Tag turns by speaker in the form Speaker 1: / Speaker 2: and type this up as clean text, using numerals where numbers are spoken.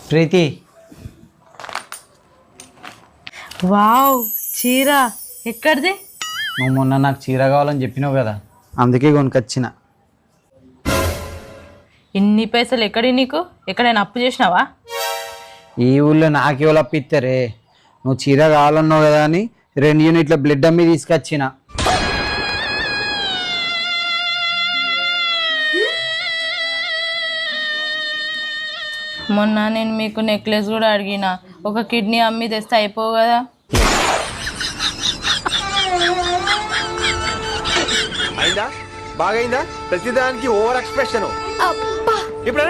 Speaker 1: ప్రీతి,
Speaker 2: wow, చీర ఎక్కడిది?
Speaker 1: నువ్వు మొన్న నాకు చీర కావాలని చెప్పినావు కదా, అందుకే కొనుకొచ్చిన.
Speaker 2: ఇన్ని పైసలు ఎక్కడి నీకు? ఎక్కడైనా అప్పు చేసినావా?
Speaker 1: ఈ ఊళ్ళో నాకేవాళ్ళు అప్పిస్తారే? నువ్వు చీర కావాలన్నావు కదా అని 2 యూనిట్ల బ్లడ్ అమ్మి తీసుకొచ్చిన.
Speaker 2: మొన్న నేను మీకు నెక్లెస్ కూడా అడిగిన, ఒక కిడ్నీ అమ్మి తెస్తే అయిపోవు కదా?
Speaker 3: అయిందా? బాగైందా? ప్రతిదానికి ఓవర్ ఎక్స్ప్రెషన్. ఇప్పుడు